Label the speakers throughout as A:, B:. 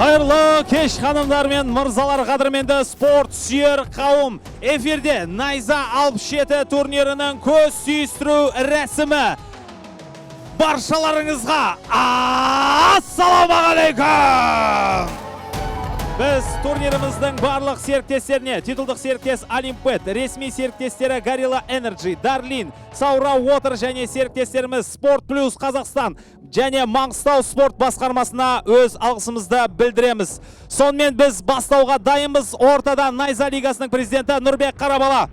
A: Hayırlı keş hanımlar men mırzalar qadırmenді sport sүйер қауым. Эфирде Найза 67 турнирінің көз сүйістіру рәсімі. Баршаларыңызға ассаламағалейкум! Біз турниріміздің барлық серіктестеріне, титулдық серіктес Олимпет, ресми серіктестері Gorilla Energy, Darlin, Saura Water және серіктестеріміз Sport Plus Қазақстан және Маңғыстау спорт басқармасына өз алғысымызды білдіреміз. Сонымен біз бастауға дайынбыз. Ортада Найза лигасының президенті Нұрбек Қарабала.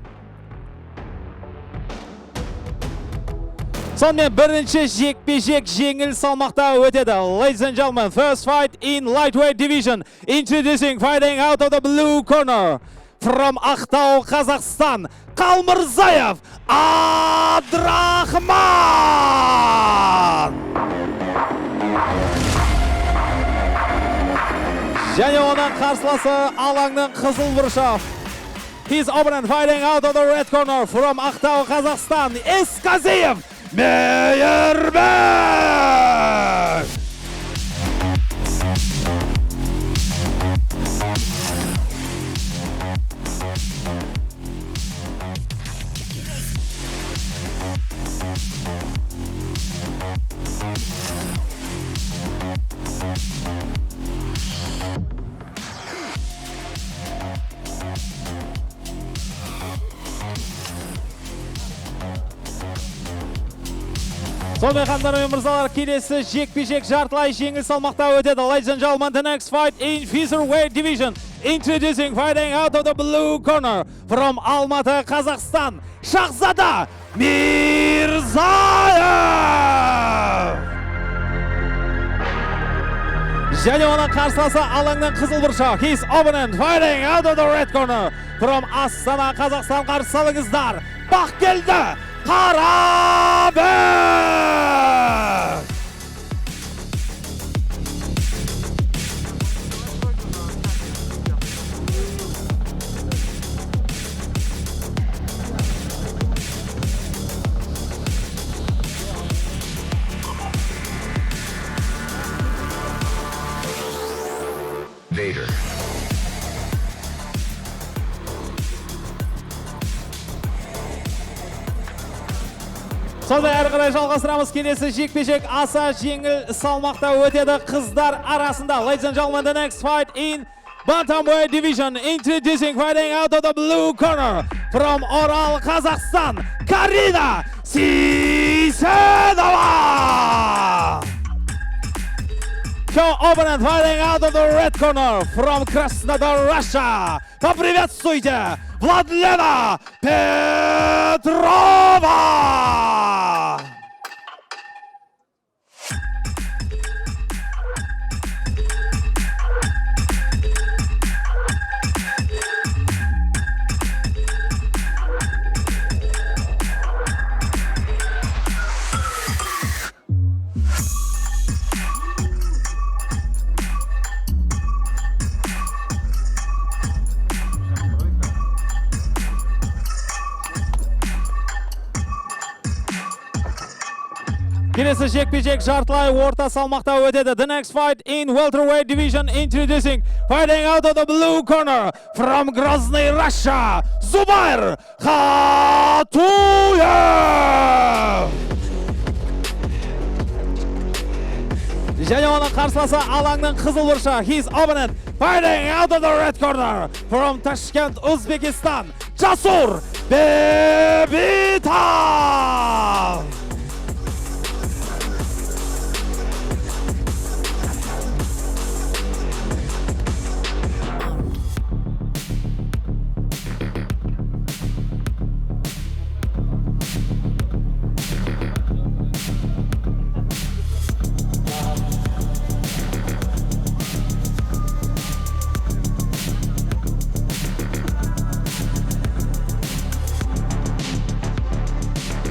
A: Сонымен бірінші жекпе-жек жеңіл салмақта өтеді. Ladies and gentlemen, first fight in lightweight division. Introducing fighting out of the blue corner. From Ақтау, Қазақстан, Қалмырзаев Абдрахман! Және оның қарсыласы алаңның қызыл бұрышы. His opponent fighting out of the red corner from Ақтау, Қазақстан, Есқазиев Мейірбек! Сонымен қандар мен мырзалар, келесі жекпе-жек жартылай жеңіл салмақта өтеді. Ladies and gentlemen, the next fight in featherweight division. Introducing fighting out of the blue corner from Алматы, Қазақстан, Шахзада Мирзаев! Және оның қарсыласы алаңның қызыл бұрышы. His opponent fighting out of the red corner from Астана, Қазақстан, қарсы алыңыздар. Бақкелді Қарабек!
B: Vader.
A: Сондай әрі қарай жалғастырамыз. Келесі жекпе-жек аса жеңіл салмақта өтеді қыздар арасында. Ladies and gentlemen, the next fight in bantamweight division. Introducing fighting out of the blue corner from Орал, Қазақстан, Карина Сейседова! Her opponent fighting out of the red corner from Krasnodar, Russia. Поприветствуйте Владлена Петрова! Келесі жекпе-жек жартылай орта салмақта өтеді. The next fight in welterweight division. Introducing fighting out of the blue corner from Grozny, Russia, Зубайр Хатуев! Және оның қарсыласы алаңның қызыл бұрышы. His opponent fighting out of the red corner from Tashkent, Uzbekistan, Jasur Bebitov!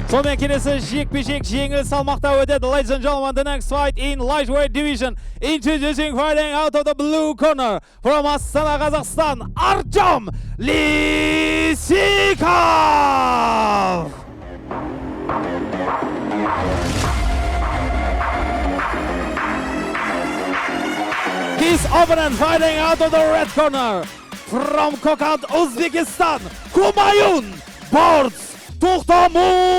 A: Сонымен келесі жекпе-жек жеңіл салмақта өтеді. Ladies and gentlemen, the next fight in lightweight division. Introducing fighting out of the blue corner from Астана, Қазақстан, Артем Лисиков! His opponent fighting out of the red corner. From Kokand, Uzbekistan, Kumayun Boards Toxtamuradov.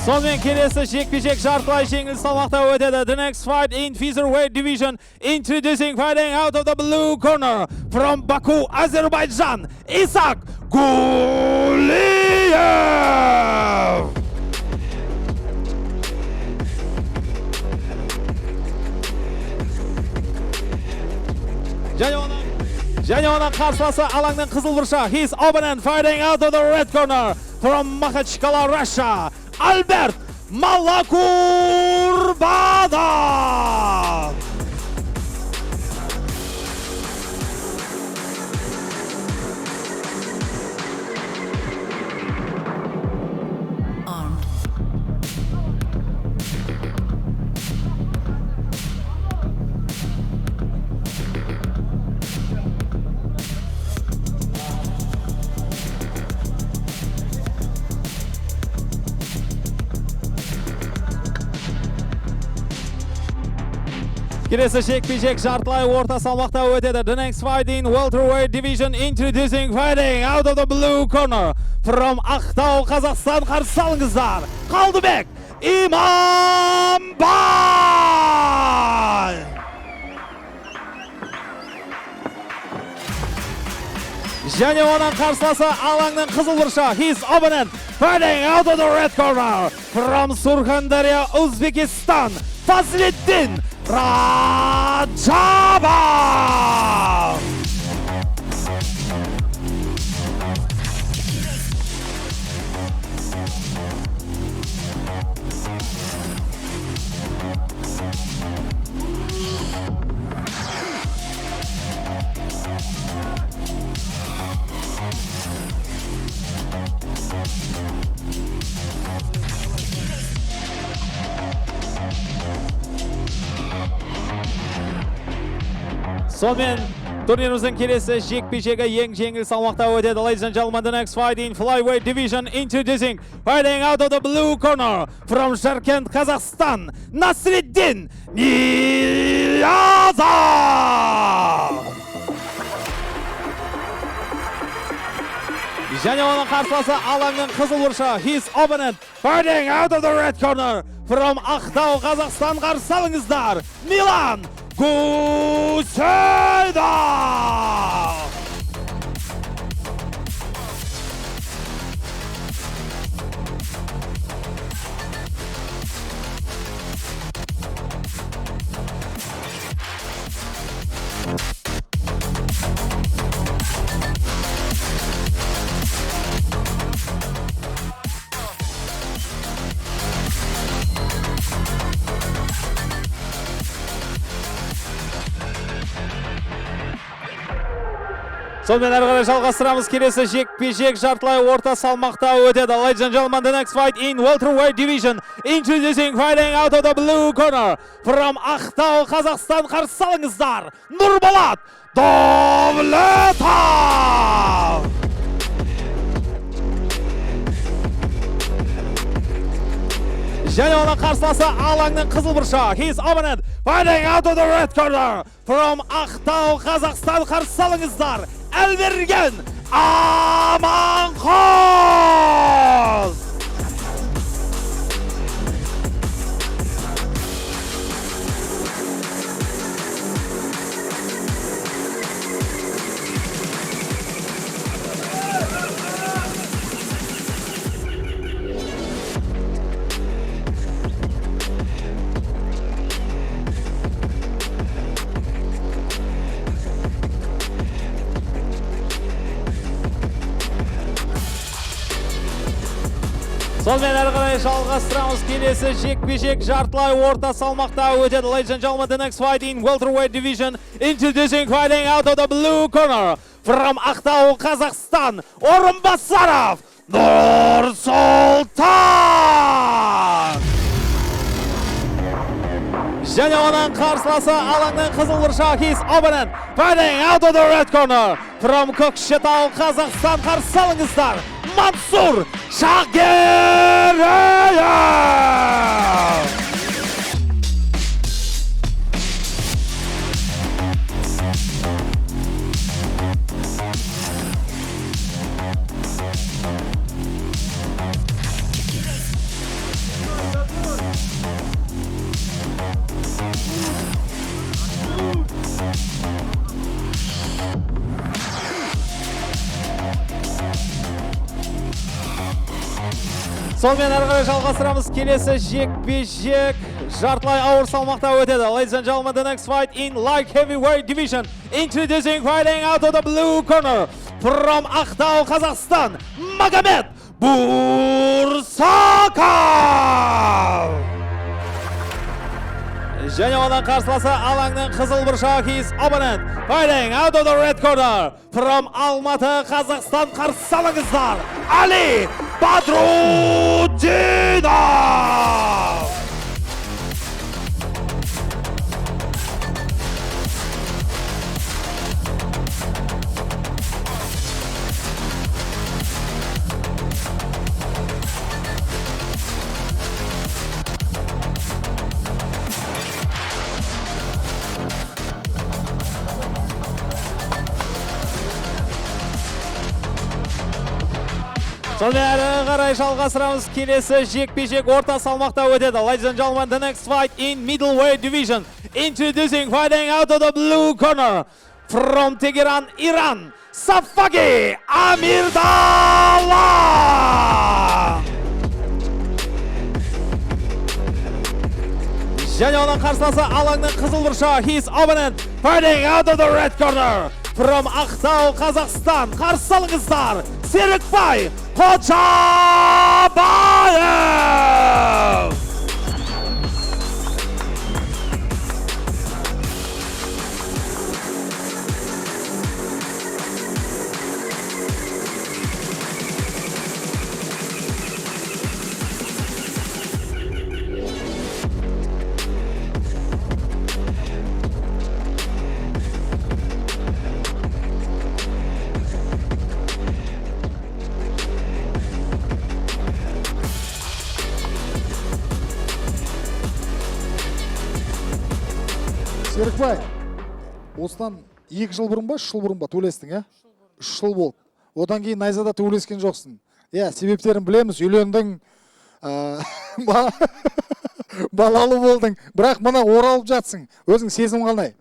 A: Sonымен келесі жекпе-жек жартылай жеңіл салмақта өтеді. The next fight in featherweight division, introducing fighting out of the blue corner from Baku, Azerbaijan, Isak Guliyev. Және оның қарсыласы алаңның қызыл бұрышы. His opponent fighting out of the red corner from Makhachkala, Russia, Albert Malakurbadov. Келесі жекпе-жек жартылай орта салмақта өтеді. The next fight in welterweight division, introducing fighting out of the blue corner from Ақтау, Қазақстан, қарсы алыңыздар. Қалдыбек Иманбай. Және оның қарсыласы алаңның қызыл бұрышы. His opponent fighting out of the red corner from Surxondaryo, Uzbekistan, Fazliddin Rajabov. Сонымен турниріміздің келесі жекпе-жегі ең жеңіл салмақта өтеді. Ladies and gentlemen, the next fight in flyweight division, introducing fighting out of the blue corner from Jarkent, Kazakhstan, Nasriddin Niyazov. Және оның қарсыласы алаңның қызыл бұрышы. His opponent fighting out of the red corner from Ақтау, Қазақстан, қарсы алыңыздар, Милан Гусейдов. Сонымен әрі қарай жалғастырамыз. Келесі жекпе-жек жартылай орта салмақта өтеді. Ladies and gentlemen, the next fight in welterweight division, introducing fighting out of the blue corner from Ақтау, Қазақстан, қарсы алыңыздар, Нұрболат Довлетов. Және оның қарсыласы алаңның қызыл бұрышы. His opponent fighting out of the red corner from Ақтау, Қазақстан, қарсы алыңыздар, Әлберген Аманқос. Сонымен әрі қарай жалғастырамыз. Келесі жекпе-жек жартылай орта салмақта өтеді. Ladies and gentlemen, the next fight in welterweight division. Introducing fighting out of the blue corner from Ақтау, Қазақстан, Орынбасаров Нұрсұлтан. Және оның қарсыласы алаңның қызыл бұршағы his opponent fighting out of the red corner from Көкшетау, Қазақстан. Қарсы алыңыздар, Мансур Шагереев. Сонымен әрі қарай жалғастырамыз. Келесі жекпе-жек жартылай ауыр салмақта өтеді. Ladies and gentlemen, the next fight in light heavyweight division. Introducing fighting out of the blue corner from Ақтау, Қазақстан, Магомед Бурсаков. Және оның қарсыласы алаңның қызыл бұршағы his opponent fighting out of the red corner from Алматы, Қазақстан. Қарсы алыңыздар, Али Бадрутдинов. Сонымен әрі қарай жалғастырамыз. Келесі жекпе-жек орта салмақта өтеді. Ladies and gentlemen, the next fight in middleweight division. Introducing fighting out of the blue corner from Tehran, Iran, Safagi Amirdallah. Және оның қарсыласы алаңның қызыл бұршағы his opponent fighting out of the red corner from Ақтау, Қазақстан. Қарсы алыңыздар, Серікбай Қожабаев.
C: Серікбай, осыдан 2 жыл бұрын ба, 3 жыл бұрын ба төйлестің, ә? 3 жыл болды. Одан кейін найзада төйлескен жоқсың. Себептерін білеміз, үйлендің, балалы болдың, бірақ мына оралып жатсың. Өзің сезім қалай?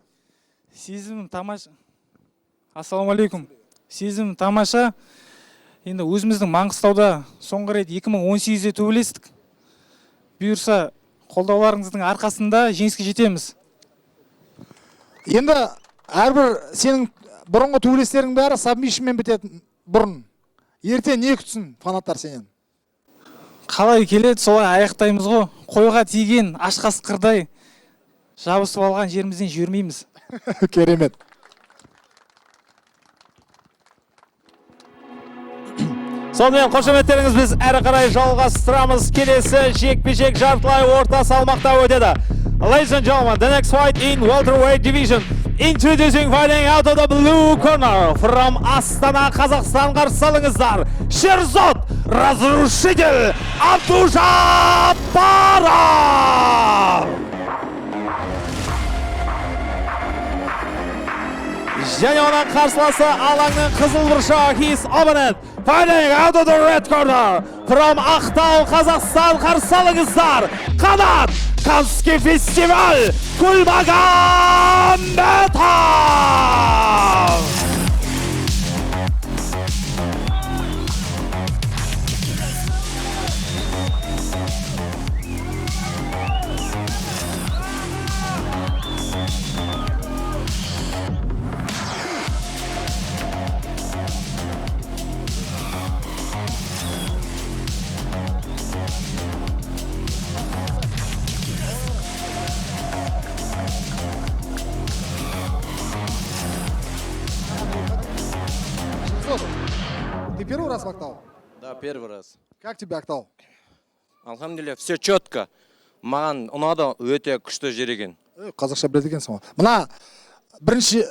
D: Сезімім тамаша. Ассалаумалейкум. Сезімім тамаша. Енді өзіміздің Маңғыстауда соңғы рет 2018-де төбелестік. Бұйырса, қолдауларыңыздың арқасында жеңіске жетеміз.
C: Енді әрбір сенің бұрынғы төбелестерің бәрі сабмишнмен бітетін бұрын. Ертең не күтсін фанаттар сенен?
D: Қалай келеді, солай аяқтаймыз ғой. Қойға тиген аш қасқырдай жабысып алған жерімізден жүрмейміз.
C: Керемет.
A: Сонымен қошеметтеріңіз біз әрі қарай жалғастырамыз. Келесі жекпе-жек жартылай орта салмақта өтеді. Ladies and gentlemen, the next fight in welterweight division. Introducing fighting out of the blue corner from Астана, Қазақстан. Қарсы алыңыздар, Шерзот Разрушитель Абдужаббаров. Және оның қарсыласы алаңның қызыл бұршағы his opponent fighting out of the red corner from Ақтау, Қазақстан. Қарсы алыңыздар, Қанат Канский фестиваль Кульмагамбетов.
C: Ты первый раз в Актау?
E: Да, первый раз.
C: Как тебе Актау?
E: Алхамдулилля, все четко. Маған ұнады, өте күшті жер екен.
C: Қазақша біледі екенсің ғой. Мына бірінші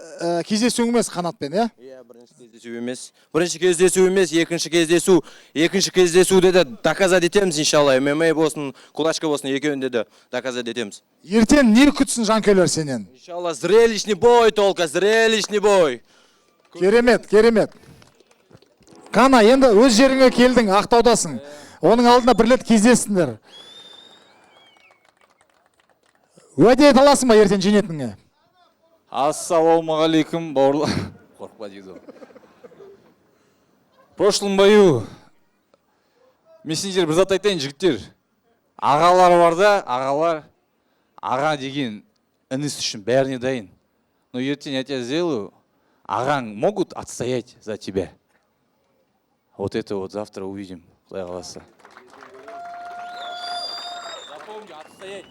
C: кездесу емес қанатпен, иә?
E: Иә, бірінші кездесу емес. Бірінші кездесу емес, екінші кездесу. Екінші кездесуде де доказать етеміз, иншалла. ММА болсын, кулачка болсын, екеуінде де доказать етеміз.
C: Ертең не күтсін жанкүйерлер сенен?
E: Иншалла, зрелищный бой только, зрелищный бой.
C: Керемет, керемет. Қана, енді өз жеріңе келдің, Ақтаудасың. Оның алдында бір рет кездестіңдер. Уәде ете аласың ба ертең жеңетініңе?
F: Ассалаумағалейкум, бауырлар. Қорқпа дейді ғой. В прошлом бою мен сендер бір зат айтайын, жігіттер. Ағалар бар да, ағалар. Аға деген ініс үшін бәріне дайын. Но ертең я тебя сделаю, ағаң могут отстоять за тебя. Вот это вот завтра увидим, Құдай қаласа. Запомни, отстоять.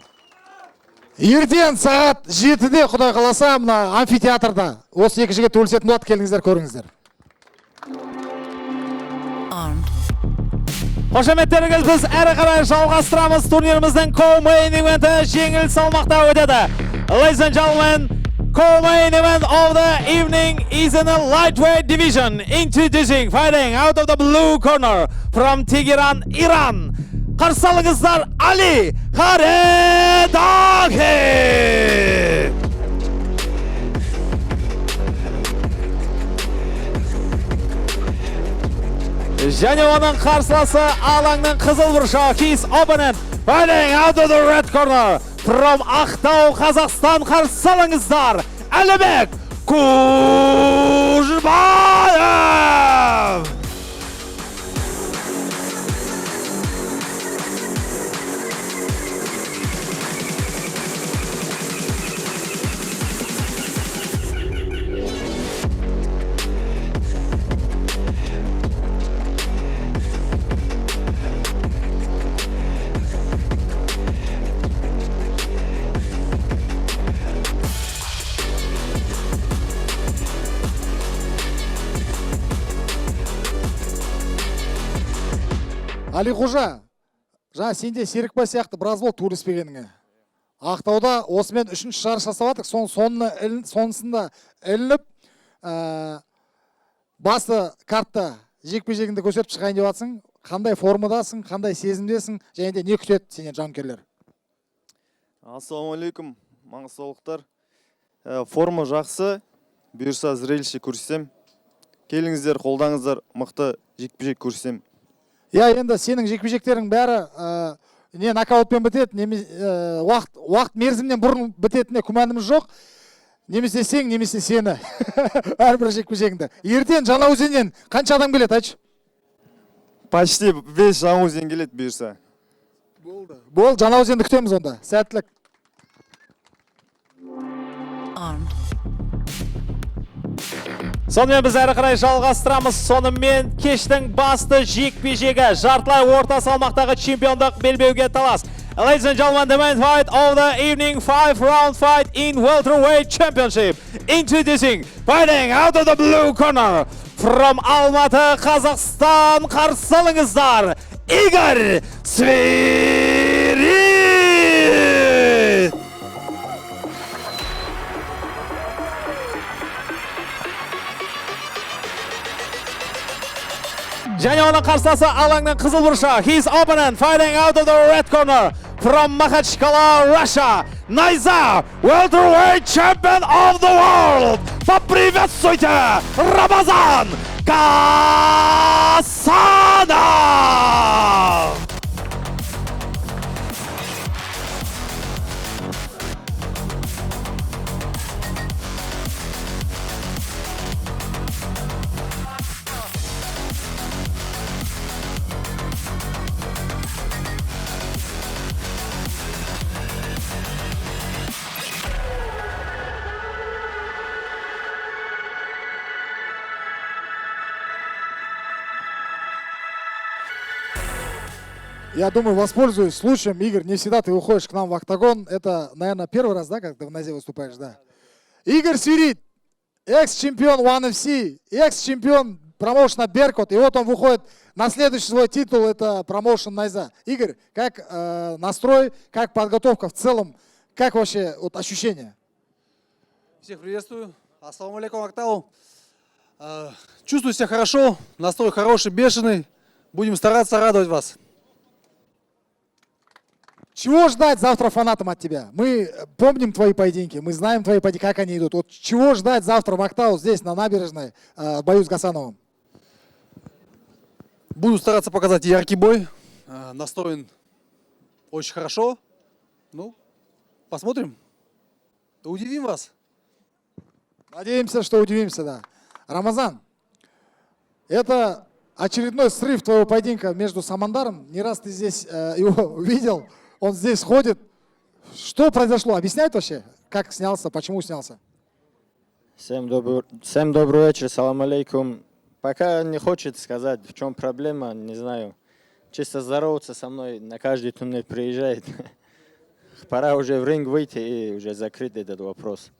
C: Ертең сағат 7-де Құдай қаласа мына амфитеатрда. Осы екі жігіт өлісетін болады, келіңіздер, көріңіздер.
A: Қошеметтеріңіз, біз әрі қарай жалғастырамыз. Турниріміздің co-main evenті жеңіл салмақта өтеді. Ladies and gentlemen, co-main event of the evening is in the lightweight division. Introducing, fighting out of the blue corner from Tehran, Iran. Қарсы алыңыздар, Али Харедахи! Және оның қарсыласы алаңның қызыл бұрышы. His opponent fighting out of the red corner from Ақтау, Қазақстан. Қарсы алыңыздар, Әлібек Күжбаев!
C: Али Қожа, жаңа сенде Серікбай сияқты біраз болды туылыспегеніңе. Ақтауда осымен 3-ші жарыс жасап жатырық, сонысында ілініп, басты картта жекпе-жегіңді көрсетіп шығайын деп жатсың. Қандай формадасың, қандай сезімдесің, және де не күтеді сенен жанкүйерлер?
G: Ассалаумалейкум, маңғыстаулықтар. Форма жақсы, бұйырса зрелище көрсем. Келіңіздер, қолдаңыздар, мықты жекпе-жек көрсем.
C: Я, енді сенің жекпе-жектерің бәрі не нокаутпен бітеді, уақыт мерзімнен бұрын бітетіне күмәніміз жоқ. Немесе сен, немесе сені. Әрбір жекпе-жегіңді. Ертең Жаңаөзеннен қанша адам келеді, айтшы?
G: Почти 5 Жаңаөзен келеді бұйырса.
C: Бол, Жаңаөзенді күтеміз онда. Сәттілік.
A: Сонымен біз әрі қарай жалғастырамыз. Сонымен кештің басты жекпе-жегі, жартылай орта салмақтағы чемпиондық белбеуге талас. Ladies and gentlemen, the main fight of the evening, 5-round fight in welterweight championship. Introducing, fighting out of the blue corner from Алматы, Қазақстан. Қарсы алыңыздар, Игорь Свирид! Және оның қарсыласы алаңның қызыл бұрышы. His opponent fighting out of the red corner from Makhachkala, Russia. Найза, welterweight champion of the world. Поприветствуйте, Рамазан Гасанов!
C: Я думаю, воспользуюсь случаем. Игорь, не всегда ты выходишь к нам в октагон. Это, наверное, первый раз, да, когда в нозе выступаешь, да? Игорь Свирид, экс-чемпион ONE FC, экс-чемпион промоушена Беркут, и вот он выходит на следующий свой титул, это промоушен Найза. Игорь, как настрой, как подготовка в целом, как вообще вот ощущения?
H: Всех приветствую. Ассаламу алейкум, Актау. Чувствую себя хорошо, настрой хороший, бешеный. Будем стараться радовать вас.
C: Чего ждать завтра фанатам от тебя? Мы помним твои поединки, мы знаем твои поединки, как они идут. Вот чего ждать завтра в Актау здесь, на набережной, в бою с Гасановым?
H: Буду стараться показать яркий бой. Настроен очень хорошо. Ну, посмотрим. Удивим вас.
C: Надеемся, что удивимся, да. Рамазан, это очередной срыв твоего поединка между Самандаром. Не раз ты здесь его видел, он здесь ходит. Что произошло? Объясняет вообще, как снялся, почему снялся?
I: Всем добрый вечер, салам алейкум. Пока не хочет сказать, в чем проблема, не знаю. Чисто здороваться со мной, на каждый турнир приезжает. Пора уже в ринг выйти и уже закрыть этот вопрос.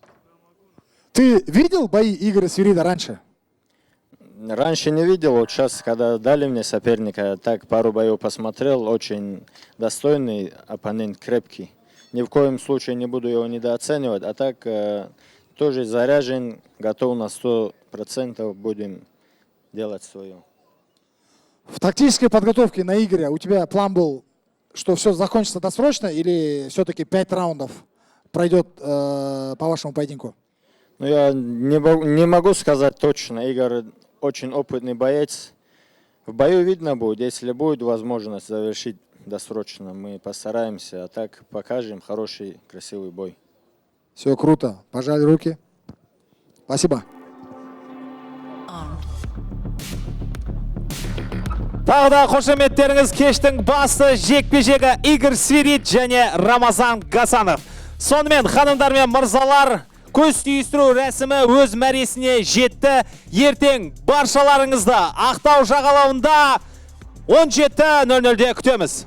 C: Ты видел бои Игоря Свирида раньше?
I: Раньше не видел, вот сейчас, когда дали мне соперника, так пару боев посмотрел, очень достойный оппонент, крепкий. Ни в коем случае не буду его недооценивать, а так тоже заряжен, готов на 100%, будем делать свое.
C: В тактической подготовке на Игоря у тебя план был, что все закончится досрочно или все-таки 5 раундов пройдет по вашему поединку?
I: Ну, я не могу сказать точно. Игорь очень опытный боец. В бою видно будет, если будет возможность завершить досрочно, мы постараемся, а так покажем хороший, красивый бой.
C: Все круто. Пожали руки. Спасибо.
A: Тағы да қошеметтеріңіз кештің басты жекпе-жегі Игорь Свирид және Рамазан Гасанов. Сонымен ханымдар мен мырзалар, көз түйістіру рәсімі өз мәресіне жетті. Ертең баршаларыңызды Ақтау жағалауында 17:00-де күтеміз.